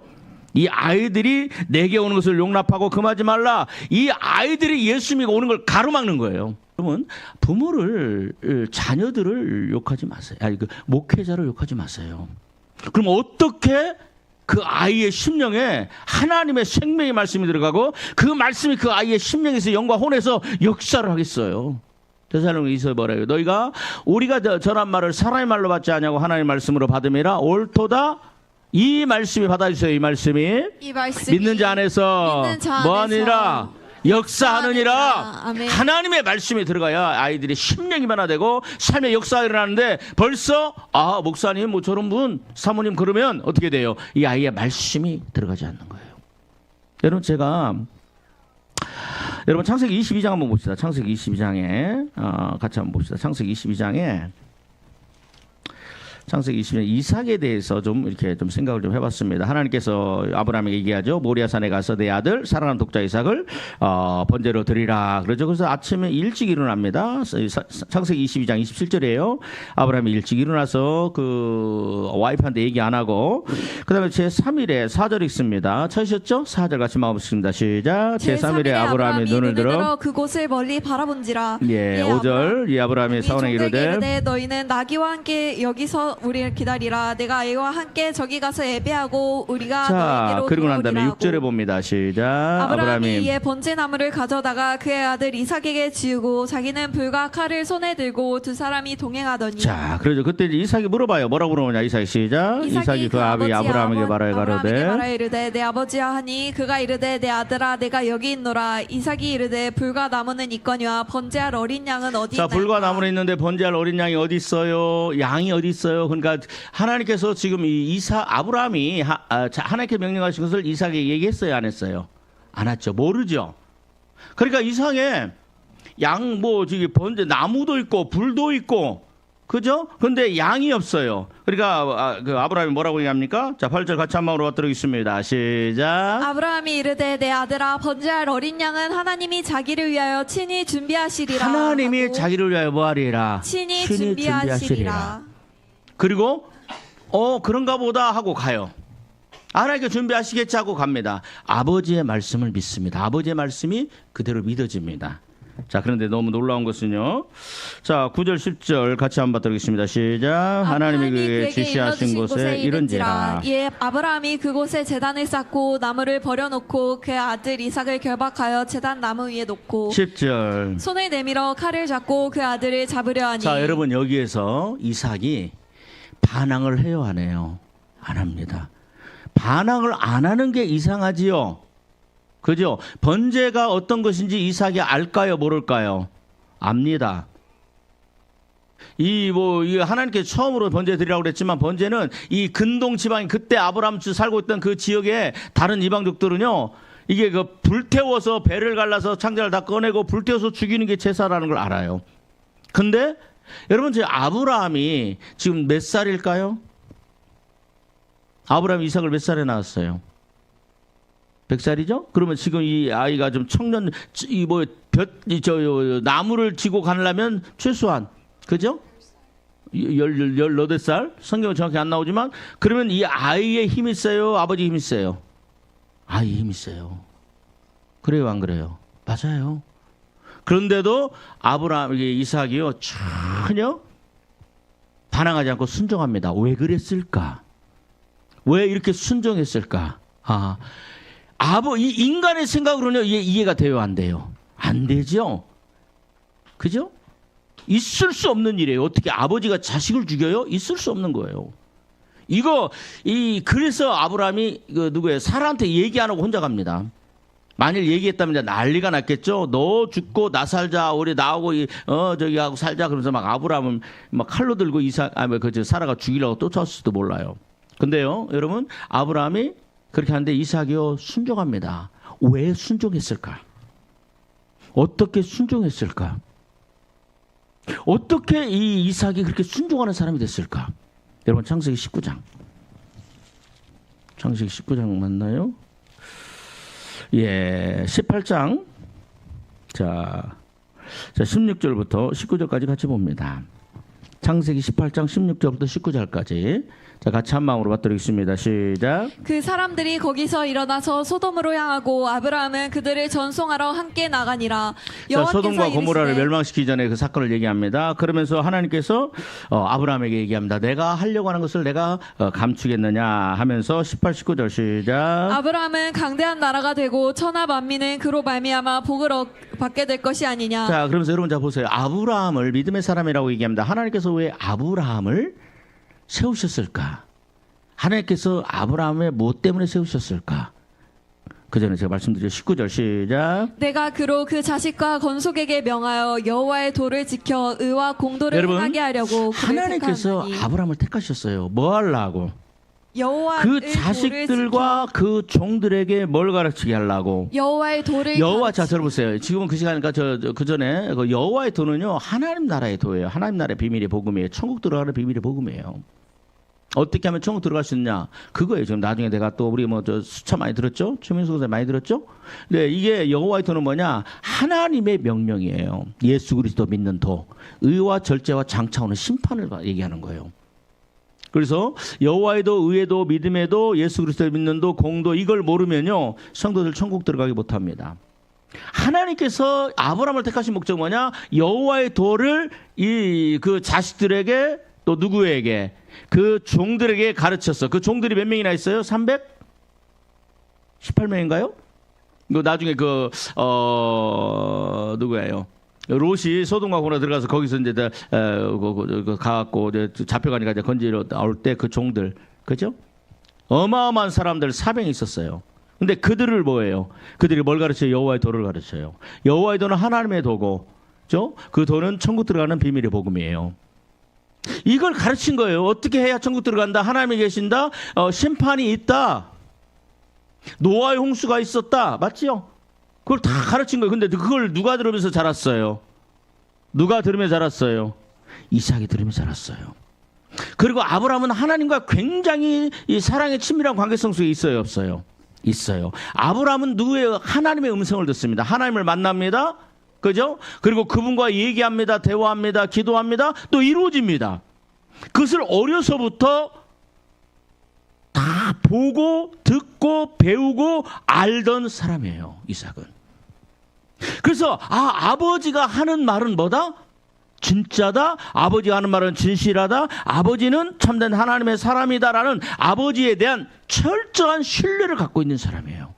이 아이들이 내게 오는 것을 용납하고 금하지 말라. 이 아이들이 예수님이 오는 걸 가로막는 거예요. 여러분 부모를 자녀들을 욕하지 마세요. 목회자를 욕하지 마세요. 그럼 어떻게 그 아이의 심령에 하나님의 생명의 말씀이 들어가고 그 말씀이 그 아이의 심령에서 영과 혼에서 역사를 하겠어요. 데살로니가서 뭐래요? 우리가 전한 말을 사람의 말로 받지 않냐고 하나님의 말씀으로 받음이라 옳도다. 이 말씀이 받아주세요. 이 말씀이 믿는 자 안에서 뭐하느니라 역사하느니라. 아멘. 하나님의 말씀이 들어가야 아이들이 심령이 변화되고 삶의 역사가 일어나는데 벌써 목사님 뭐 저런 분 사모님 그러면 어떻게 돼요? 이 아이의 말씀이 들어가지 않는 거예요. 여러분 제가 여러분 창세기 22장 한번 봅시다. 창세기 22장에 같이 한번 봅시다. 창세기 22장에 창세기 22장 이삭에 대해서 좀 이렇게 좀 생각을 좀 해봤습니다. 하나님께서 아브라함에게 얘기하죠. 모리아산에 가서 내 아들 사랑하는 독자 이삭을 번제로 드리라. 그러죠. 그래서 아침에 일찍 일어납니다. 창세기 22장 27절이에요. 아브라함이 일찍 일어나서 그 와이프한테 얘기 안 하고 그다음에 제3일에 4절 읽습니다. 찾으셨죠? 4절 같이 마음습니다. 시작. 제3일에 아브라함이 눈을 들어 그곳을 멀리 바라본지라. 예, 5절. 이 아브라함이 사원에게 이르되 너희는 나귀와 함께 여기서 우리를 기다리라. 내가 아이와 함께 저기 가서 예배하고 우리가 자, 너희에게로 그리고 난 다음에 돌아오리라 6절에 하고. 봅니다. 시작. 아브라함이 이에 번제나무를 가져다가 그의 아들 이삭에게 지우고 자기는 불과 칼을 손에 들고 두 사람이 동행하더니 자, 그러죠. 그때 이제 이삭이 물어봐요. 뭐라고 물어보냐? 이삭이 시작. 이삭이 그 아비 아브라함에게 말하여 가로되 이르되 내 아버지야 하니 그가 이르되 내 아들아 내가 여기 있노라. 이삭이 이르되 불과 나무는 있거니와 번제할 어린 양은 어디 자, 있나이까. 불과 나무는 있는데 번제할 어린 양이 어디 있어요? 양이 어디 있어요? 그러니까 하나님께서 지금 이 아브라함이 하나님께 명령하신 것을 이삭에게 얘기했어요, 안 했어요? 안 했죠. 모르죠. 그러니까 이상해. 양 뭐 저기 번제 나무도 있고 불도 있고 그죠? 근데 양이 없어요. 그러니까 그 아브라함이 뭐라고 얘기합니까? 자, 8절 같이 한 마음으로 받들겠습니다. 시작. 아브라함이 이르되 내 아들아 번제할 어린 양은 하나님이 자기를 위하여 친히 준비하시리라. 하나님이 하고 자기를 위하여 뭐하리라? 친히 준비하시리라. 그리고 그런가 보다 하고 가요. 하나님께 준비하시겠지 하고 갑니다. 아버지의 말씀을 믿습니다. 아버지의 말씀이 그대로 믿어집니다. 자, 그런데 너무 놀라운 것은요. 자, 9절 10절 같이 한번 받들겠습니다. 시작. 하나님이 그에게 지시하신 곳에 이른지라. 예, 아브라함이 그곳에 제단을 쌓고 나무를 버려놓고 그의 아들 이삭을 결박하여 제단 나무 위에 놓고 10절. 손을 내밀어 칼을 잡고 그 아들을 잡으려 하니. 자, 여러분 여기에서 이삭이 반항을 해요, 안 해요? 안 합니다. 반항을 안 하는 게 이상하지요. 그죠? 번제가 어떤 것인지 이삭이 알까요, 모를까요? 압니다. 이 하나님께 처음으로 번제 드리라고 그랬지만 번제는 이 근동 지방이 그때 아브라함 살고 있던 그 지역의 다른 이방족들은요. 이게 그 불태워서 배를 갈라서 창자를 다 꺼내고 불태워서 죽이는 게 제사라는 걸 알아요. 근데 여러분 제 아브라함이 지금 몇 살일까요? 아브라함이 이삭을 몇 살에 낳았어요? 100살이죠? 그러면 지금 이 아이가 좀 청년, 나무를 지고 가려면 최소한, 그죠? 18살? 성경은 정확히 안 나오지만, 그러면 이 아이의 힘이 세요? 아버지 힘이 세요? 아이의 힘이 세요. 그래요, 안 그래요? 맞아요. 그런데도 이삭이요, 전혀 반항하지 않고 순종합니다. 왜 그랬을까? 왜 이렇게 순종했을까? 이 인간의 생각으로는 이해가 돼요, 안 돼요? 안 되죠? 그죠? 있을 수 없는 일이에요. 어떻게 아버지가 자식을 죽여요? 있을 수 없는 거예요. 그래서 아브라함이 누구예요? 사라한테 얘기 안 하고 혼자 갑니다. 만일 얘기했다면 이제 난리가 났겠죠. 너 죽고 나 살자, 우리 나하고 저기 하고 살자. 그러면서 막 아브라함은 막 칼로 들고 사라가 죽이려고 쫓아왔을지도 몰라요. 근데요, 여러분, 아브라함이 그렇게 하는데 이삭이요 순종합니다. 왜 순종했을까? 어떻게 순종했을까? 어떻게 이 이삭이 그렇게 순종하는 사람이 됐을까? 여러분 창세기 19장. 창세기 19장 맞나요? 예, 18장. 자 16절부터 19절까지 같이 봅니다. 창세기 18장 16절부터 19절까지. 자, 같이 한 마음으로 받들겠습니다. 시작. 그 사람들이 거기서 일어나서 소돔으로 향하고 아브라함은 그들을 전송하러 함께 나가니라. 자, 소돔과 고모라를 멸망시키기 전에 그 사건을 얘기합니다. 그러면서 하나님께서 아브라함에게 얘기합니다. 내가 하려고 하는 것을 내가 감추겠느냐 하면서 18, 19절 시작. 아브라함은 강대한 나라가 되고 천하 만민은 그로 말미암아 복을 받게 될 것이 아니냐. 자, 그러면서 여러분 자 보세요. 아브라함을 믿음의 사람이라고 얘기합니다. 하나님께서 왜 아브라함을 세우셨을까? 하나님께서 아브라함의 무엇 때문에 세우셨을까? 그 전에 제가 말씀드린 19절 시작. 내가 그로 그 자식과 건속에게 명하여 여호와의 도를 지켜 의와 공도를 행하게 하려고 그를 하나님께서 택하였나니. 아브라함을 택하셨어요. 뭐 하려고? 여호와의 그 돌을 자식들과 그 종들에게 뭘 가르치게 하려고? 여호와의 돌을 여호와, 자 가르치기. 들어보세요. 지금은 그 시간이니까 그 전에 그 여호와의 도는요, 하나님 나라의 도예요. 하나님 나라의 비밀의 복음이에요. 천국 들어가는 비밀의 복음이에요. 어떻게 하면 천국 들어갈 수 있냐? 그거예요. 지금 나중에 내가 또 우리 뭐 저 수차 많이 들었죠? 최민수 선생 많이 들었죠? 네, 이게 여호와의 도는 뭐냐? 하나님의 명령이에요. 예수 그리스도 믿는 도, 의와 절제와 장차 오는 심판을 얘기하는 거예요. 그래서 여호와의 도, 의의 도, 믿음의 도, 예수 그리스도를 믿는 도, 공도, 이걸 모르면요, 성도들 천국 들어가기 못합니다. 하나님께서 아브라함을 택하신 목적 뭐냐? 여호와의 도를 그 자식들에게, 또 누구에게? 그 종들에게 가르쳤어. 그 종들이 몇 명이나 있어요? 318명인가요? 이거 나중에 누구예요? 롯이 소돔과 고모라 들어가서 거기서 이제 가갖고 잡혀가니까 이제 건지러 나올 때 그 종들, 그죠? 어마어마한 사람들 400이 있었어요. 근데 그들을 뭐예요? 그들이 뭘 가르쳐요? 여호와의 도를 가르쳐요. 여호와의 도는 하나님의 도고, 그죠? 그 도는 천국 들어가는 비밀의 복음이에요. 이걸 가르친 거예요. 어떻게 해야 천국 들어간다? 하나님이 계신다. 심판이 있다. 노아의 홍수가 있었다. 맞지요? 그걸 다 가르친 거예요. 근데 그걸 누가 들으면서 자랐어요? 누가 들으면서 자랐어요? 이삭이 들으면서 자랐어요. 그리고 아브라함은 하나님과 굉장히 이 사랑의 친밀한 관계성 속에 있어요, 없어요? 있어요. 아브라함은 하나님의 음성을 듣습니다. 하나님을 만납니다. 그죠? 그리고 그분과 얘기합니다. 대화합니다. 기도합니다. 또 이루어집니다. 그것을 어려서부터 다 보고 듣고 배우고 알던 사람이에요, 이삭은. 그래서 아버지가 하는 말은 뭐다? 진짜다. 아버지가 하는 말은 진실하다. 아버지는 참된 하나님의 사람이다라는 아버지에 대한 철저한 신뢰를 갖고 있는 사람이에요.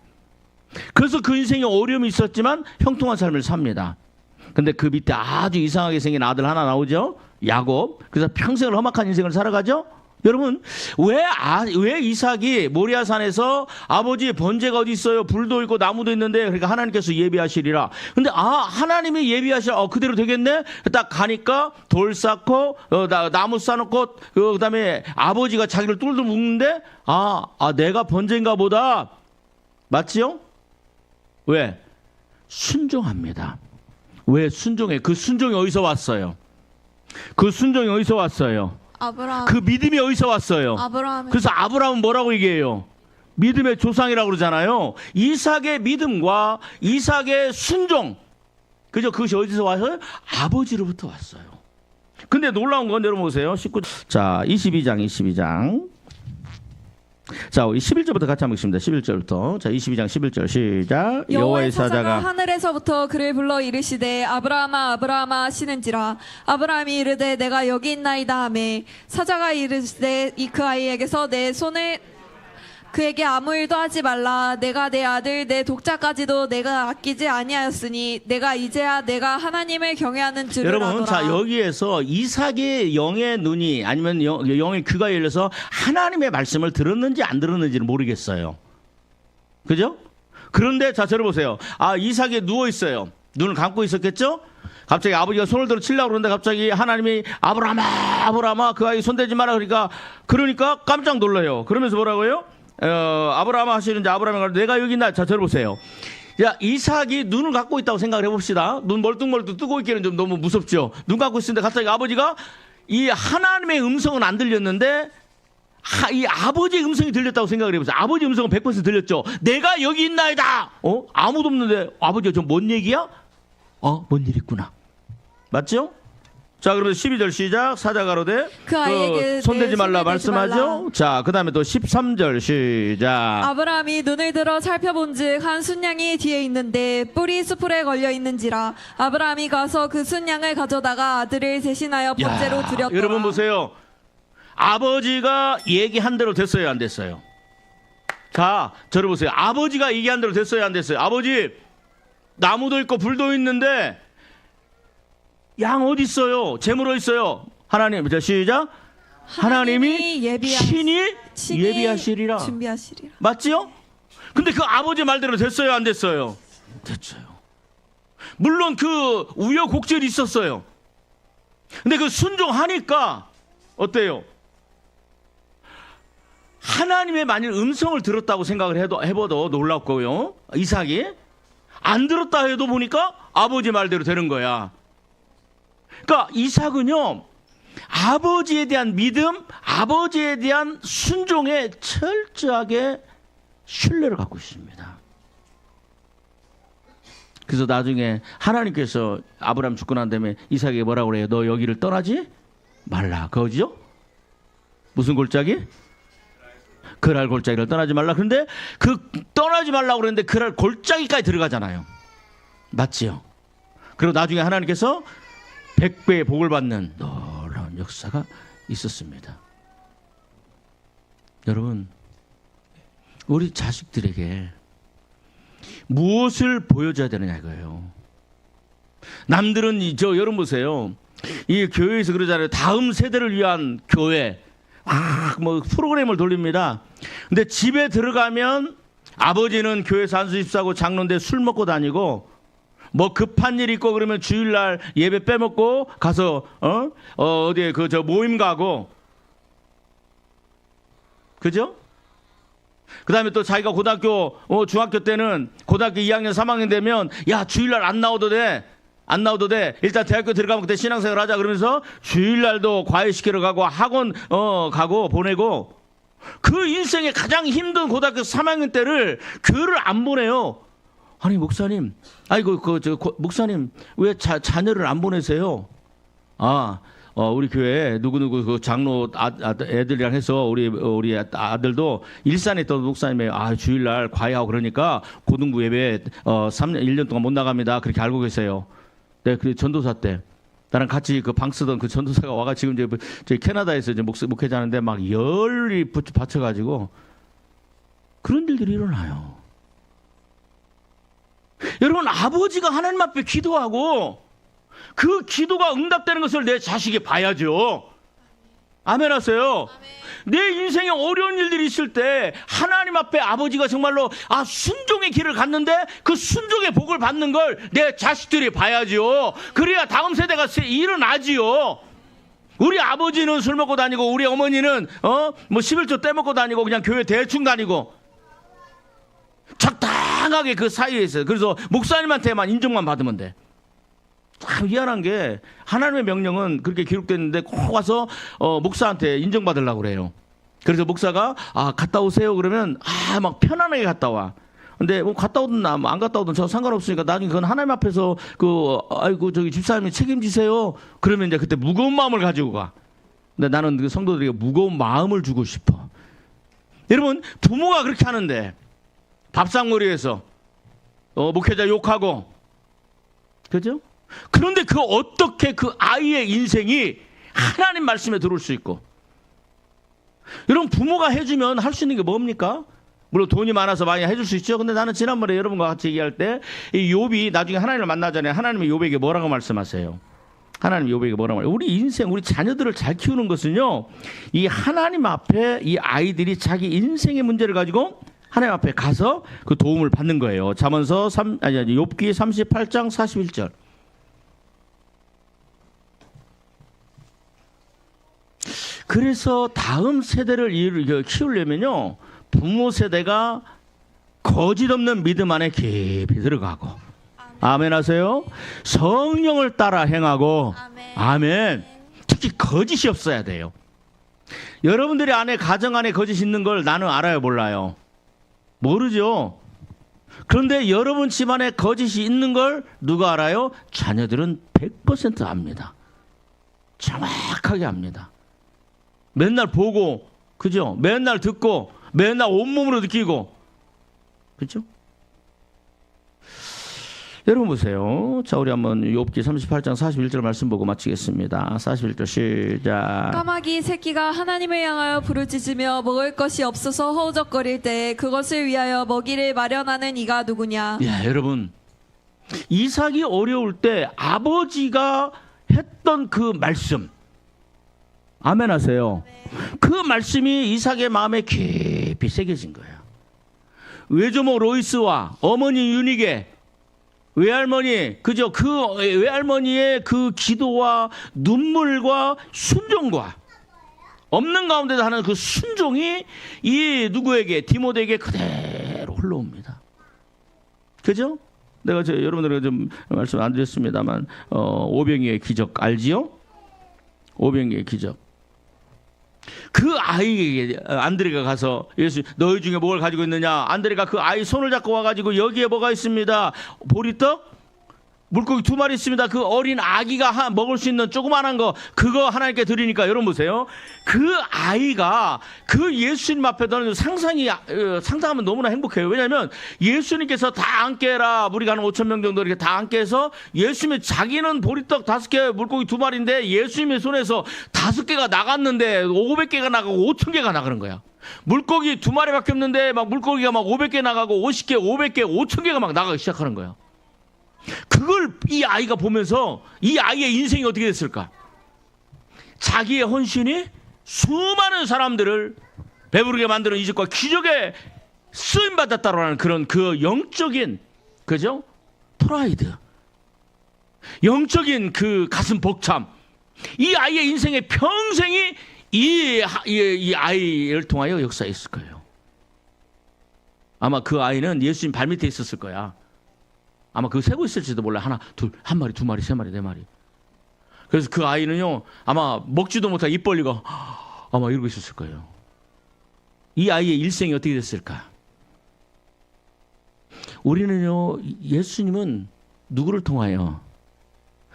그래서 그 인생에 어려움이 있었지만 형통한 삶을 삽니다. 근데 그 밑에 아주 이상하게 생긴 아들 하나 나오죠, 야곱. 그래서 평생을 험악한 인생을 살아가죠. 여러분, 왜 이삭이 모리아산에서 아버지 번제가 어디 있어요? 불도 있고 나무도 있는데, 그러니까 하나님께서 예비하시리라. 근데 하나님이 예비하시라. 그대로 되겠네. 딱 가니까 돌 쌓고 나무 쌓아놓고 그다음에 아버지가 자기를 뚫뚫 묶는데 내가 번제인가 보다. 맞지요? 왜? 순종합니다. 왜 순종해? 그 순종이 어디서 왔어요? 그 순종이 어디서 왔어요? 아브라함. 그 믿음이 어디서 왔어요? 아브라함. 그래서 아브라함은 뭐라고 얘기해요? 믿음의 조상이라고 그러잖아요. 이삭의 믿음과 이삭의 순종, 그죠? 그것이 어디서 왔어요? 아버지로부터 왔어요. 근데 놀라운 건 여러분 보세요. 22장. 자, 우리 11절부터 같이 한번 읽습니다. 11절부터. 자, 22장 11절 시작. 여호와의 사자가 하늘에서부터 그를 불러 이르시되 아브라함아 아브라함아 하시는지라. 아브라함이 이르되 내가 여기 있나이다 하매 사자가 이르시되 그 아이에게서 내 손을 그에게 아무 일도 하지 말라. 내가 내 아들 내 독자까지도 내가 아끼지 아니하였으니 내가 이제야 내가 하나님을 경외하는 줄을 여러분, 아노라. 자, 여기에서 이삭의 영의 눈이 아니면 영의 귀가 열려서 하나님의 말씀을 들었는지 안 들었는지는 모르겠어요. 그죠? 그런데 자, 들어보세요. 이삭이 누워 있어요. 눈을 감고 있었겠죠? 갑자기 아버지가 손을 들어 치려고 그러는데 갑자기 하나님이 아브라함아 그 아이 손대지 마라 그러니까 깜짝 놀라요. 그러면서 뭐라고요? 아브라함 하시는지 아브라함이 가서 내가 여기 있나? 자, 들어보세요. 야, 이삭이 눈을 갖고 있다고 생각을 해봅시다. 눈 멀뚱멀뚱 뜨고 있기는 좀 너무 무섭죠. 눈 감고 있는데 갑자기 아버지가 이 하나님의 음성은 안 들렸는데 이 아버지의 음성이 들렸다고 생각을 해보세요. 아버지 음성은 100% 들렸죠. 내가 여기 있나이다. 아무도 없는데 아버지가 저 뭔 얘기야? 뭔 일 있구나. 맞죠? 자, 그러면 12절 시작. 사자가 가로되 그 아이에게 손대지 말라 손대지 말씀하죠. 말라. 자, 그 다음에 또 13절 시작. 아브라함이 눈을 들어 살펴본즉 한 순양이 뒤에 있는데 뿔이 수풀에 걸려 있는지라. 아브라함이 가서 그 순양을 가져다가 아들을 대신하여 번제로 드렸더라. 여러분 보세요. 아버지가 얘기한 대로 됐어요, 안 됐어요? 자, 저를 보세요. 아버지가 얘기한 대로 됐어요, 안 됐어요? 아버지, 나무도 있고 불도 있는데 양 어디 있어요? 재물 어디 있어요? 하나님, 자, 시작. 하나님이 친히 예비하시리라. 준비하시리라. 맞지요? 근데 그 아버지 말대로 됐어요, 안 됐어요? 됐어요. 물론 그 우여곡절이 있었어요. 근데 그 순종하니까 어때요? 하나님의 만일 음성을 들었다고 생각을 해봐도 놀랍고요. 이삭이 안 들었다 해도 보니까 아버지 말대로 되는 거야. 그러니까 이삭은요, 아버지에 대한 믿음, 아버지에 대한 순종에 철저하게 신뢰를 갖고 있습니다. 그래서 나중에 하나님께서 아브라함 죽고 난 다음에 이삭에게 뭐라고 그래요? 너 여기를 떠나지 말라. 그거죠? 무슨 골짜기? 그랄 골짜기를 떠나지 말라. 그런데 그 떠나지 말라고 그랬는데 그랄 골짜기까지 들어가잖아요. 맞지요? 그리고 나중에 하나님께서 100배의 복을 받는 놀라운 역사가 있었습니다. 여러분, 우리 자식들에게 무엇을 보여줘야 되느냐 이거예요. 남들은 여러분 보세요. 이 교회에서 그러잖아요. 다음 세대를 위한 교회. 뭐 프로그램을 돌립니다. 근데 집에 들어가면 아버지는 교회에서 안수집사고 장로인데 술 먹고 다니고, 뭐 급한 일 있고 그러면 주일날 예배 빼먹고 가서 어디에 저 모임 가고, 그죠? 그 다음에 또 자기가 고등학교 중학교 때는 고등학교 2학년 3학년 되면 야 주일날 안 나오도 돼. 일단 대학교 들어가면 그때 신앙생활 하자 그러면서 주일날도 과외시키러 가고 학원 가고 보내고, 그 인생의 가장 힘든 고등학교 3학년 때를 교회를 안 보내요. 아니 목사님, 목사님 왜 자녀를 안 보내세요? 우리 교회 누구누구 그 장로 애들이랑 해서 우리 아들도 일산에 있던 목사님이 주일날 과외하고 그러니까 고등부 예배 1년 동안 못 나갑니다. 그렇게 알고 계세요. 네, 그 전도사 때 나랑 같이 그 방 쓰던 그 전도사가 와가 지금 저희 캐나다에서 이제 목회자는데 막 열이 받쳐가지고 그런 일들이 일어나요. 여러분, 아버지가 하나님 앞에 기도하고 그 기도가 응답되는 것을 내 자식이 봐야죠. 아멘 하세요. 내 인생에 어려운 일들이 있을 때 하나님 앞에 아버지가 정말로 순종의 길을 갔는데 그 순종의 복을 받는 걸 내 자식들이 봐야죠. 그래야 다음 세대가 일어나지요. 우리 아버지는 술 먹고 다니고 우리 어머니는 뭐 11조 떼먹고 다니고 그냥 교회 대충 다니고 적당하게 그 사이에 있어요. 그래서 목사님한테만 인정만 받으면 돼. 참 희한한 게 하나님의 명령은 그렇게 기록됐는데 꼭 와서 목사한테 인정받으려고 그래요. 그래서 목사가 갔다 오세요 그러면 막 편안하게 갔다 와. 근데 뭐 갔다 오든 안 갔다 오든 저 상관없으니까 나중에 그건 하나님 앞에서 저기 집사님이 책임지세요. 그러면 이제 그때 무거운 마음을 가지고 가. 근데 나는 그 성도들에게 무거운 마음을 주고 싶어. 여러분, 부모가 그렇게 하는데 밥상머리에서 목회자 욕하고, 그죠? 그런데 어떻게 그 아이의 인생이 하나님 말씀에 들어올 수 있고, 여러분, 부모가 해주면 할 수 있는 게 뭡니까? 물론 돈이 많아서 많이 해줄 수 있죠. 근데 나는 지난번에 여러분과 같이 얘기할 때 이 욥이 나중에 하나님을 만나잖아요. 하나님이 욥에게 뭐라고 말씀하세요? 하나님 욥에게 뭐라고 말해요? 우리 인생, 우리 자녀들을 잘 키우는 것은요, 이 하나님 앞에 이 아이들이 자기 인생의 문제를 가지고 하나님 앞에 가서 그 도움을 받는 거예요. 잠언서 욥기 38장 41절. 그래서 다음 세대를 키우려면요, 부모 세대가 거짓 없는 믿음 안에 깊이 들어가고, 아멘 하세요. 성령을 따라 행하고, 아멘. 특히 거짓이 없어야 돼요. 여러분들이 안에 가정 안에 거짓이 있는 걸 나는 알아요, 몰라요? 모르죠. 그런데 여러분 집안에 거짓이 있는 걸 누가 알아요? 자녀들은 100% 압니다. 정확하게 압니다. 맨날 보고, 그죠? 맨날 듣고, 맨날 온몸으로 느끼고, 그죠? 여러분 보세요. 자, 우리 한번 욥기 38장 41절 말씀 보고 마치겠습니다. 41절 시작. 까마귀 새끼가 하나님을 향하여 부르짖으며 먹을 것이 없어서 허우적거릴 때 그것을 위하여 먹이를 마련하는 이가 누구냐? 예, 여러분, 이삭이 어려울 때 아버지가 했던 그 말씀, 아멘 하세요. 그 말씀이 이삭의 마음에 깊이 새겨진 거예요. 외조모 로이스와 어머니 유니게, 외할머니, 그죠? 그 외할머니의 그 기도와 눈물과 순종과 없는 가운데도 하는 그 순종이 이 누구에게 디모데에게 그대로 흘러옵니다. 그죠? 내가 여러분들에게 좀 말씀 안 드렸습니다만 오병이의 기적 알지요? 오병이의 기적. 그 아이에게 안드레가 가서 예수 너희 중에 뭘 가지고 있느냐? 안드레가 그 아이 손을 잡고 와가지고 여기에 뭐가 있습니다. 보리떡? 물고기 2마리 있습니다. 그 어린 아기가 먹을 수 있는 조그만한 거 그거 하나님께 드리니까 여러분 보세요. 그 아이가 그 예수님 앞에서는 상상하면 너무나 행복해요. 왜냐하면 예수님께서 다 앉게 해라. 우리가 한 5,000명 정도 이렇게 다 앉게 해서 예수님이 자기는 보리떡 5개 물고기 2마리인데 예수님의 손에서 5개가 나갔는데 500개가 나가고 5,000개가 나가는 거야. 물고기 2마리밖에 없는데 막 물고기가 막 500개 나가고 50개, 500개, 5,000개가 막 나가기 시작하는 거야. 그걸 이 아이가 보면서 이 아이의 인생이 어떻게 됐을까? 자기의 헌신이 수많은 사람들을 배부르게 만드는 이적과 기적에 쓰임받았다라는 그런 그 영적인, 그죠? 프라이드. 영적인 그 가슴 벅참. 이 아이의 인생의 평생이 이 아이를 통하여 역사했을 거예요. 아마 그 아이는 예수님 발밑에 있었을 거야. 아마 그거 세고 있을지도 몰라. 하나, 둘, 한 마리, 2마리, 3마리, 4마리. 그래서 그 아이는요, 아마 먹지도 못하고 입 벌리고 아마 이러고 있었을 거예요. 이 아이의 일생이 어떻게 됐을까? 우리는요, 예수님은 누구를 통하여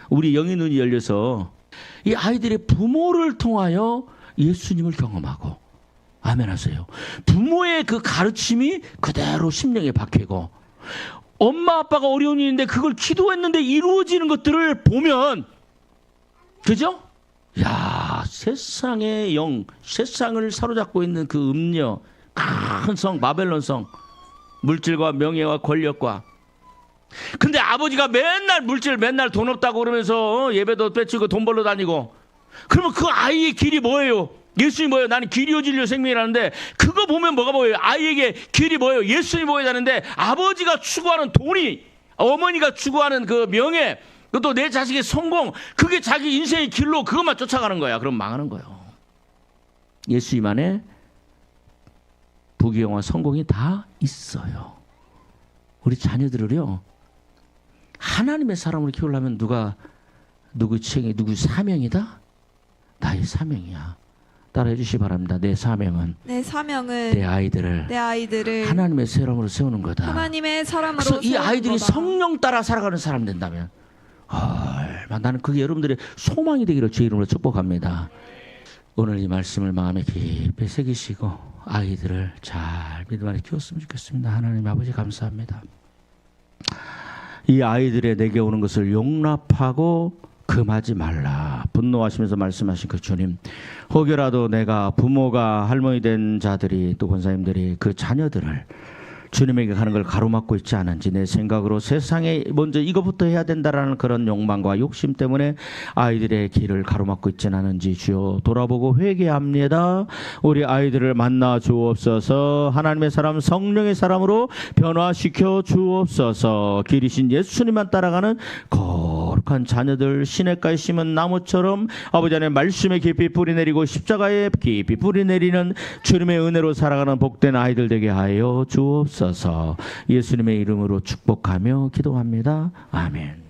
우리 영의 눈이 열려서 이 아이들의 부모를 통하여 예수님을 경험하고, 아멘 하세요. 부모의 그 가르침이 그대로 심령에 박히고, 엄마 아빠가 어려운 일인데 그걸 기도했는데 이루어지는 것들을 보면, 그죠? 야, 세상의 영, 세상을 사로잡고 있는 그 음녀, 큰 성, 바벨론 성, 물질과 명예와 권력과. 근데 아버지가 맨날 물질, 맨날 돈 없다고 그러면서 예배도 빼치고 돈 벌러 다니고, 그러면 그 아이의 길이 뭐예요? 예수님이 뭐예요? 나는 길이요 진리요 생명이라는데, 그거 보면 뭐가 보여요? 아이에게 길이 뭐예요? 예수님이 보여야 되는데, 아버지가 추구하는 돈이, 어머니가 추구하는 그 명예, 또 내 자식의 성공, 그게 자기 인생의 길로 그것만 쫓아가는 거야. 그럼 망하는 거예요. 예수님 안에 부귀영화 성공이 다 있어요. 우리 자녀들을요, 하나님의 사람으로 키우려면 누구 책이 누구 사명이다? 나의 사명이야. 따라해 주시기 바랍니다. 내 사명은 내 사명은 내 아이들을 하나님의 사람으로 세우는 거다. 하나님의 사람으로 그래서 이 세우는 아이들이 거다. 성령 따라 살아가는 사람 된다면, 나는 그게 여러분들의 소망이 되기를 주의 이름으로 축복합니다. 오늘 이 말씀을 마음에 깊이 새기시고 아이들을 잘 믿음 안에 키웠으면 좋겠습니다. 하나님 아버지 감사합니다. 이 아이들의 내게 오는 것을 용납하고 금하지 말라 분노하시면서 말씀하신 그 주님, 혹여라도 내가 부모가 할머니 된 자들이 또 권사님들이 그 자녀들을 주님에게 가는 걸 가로막고 있지 않은지, 내 생각으로 세상에 먼저 이것부터 해야 된다라는 그런 욕망과 욕심 때문에 아이들의 길을 가로막고 있지 않은지 주여 돌아보고 회개합니다. 우리 아이들을 만나 주옵소서. 하나님의 사람 성령의 사람으로 변화시켜 주옵소서. 길이신 예수님만 따라가는 거룩한 자녀들, 시냇가에 심은 나무처럼 아버지 안에 말씀에 깊이 뿌리내리고 십자가에 깊이 뿌리내리는 주님의 은혜로 살아가는 복된 아이들 되게 하여 주옵소서. 예수님의 이름으로 축복하며 기도합니다. 아멘.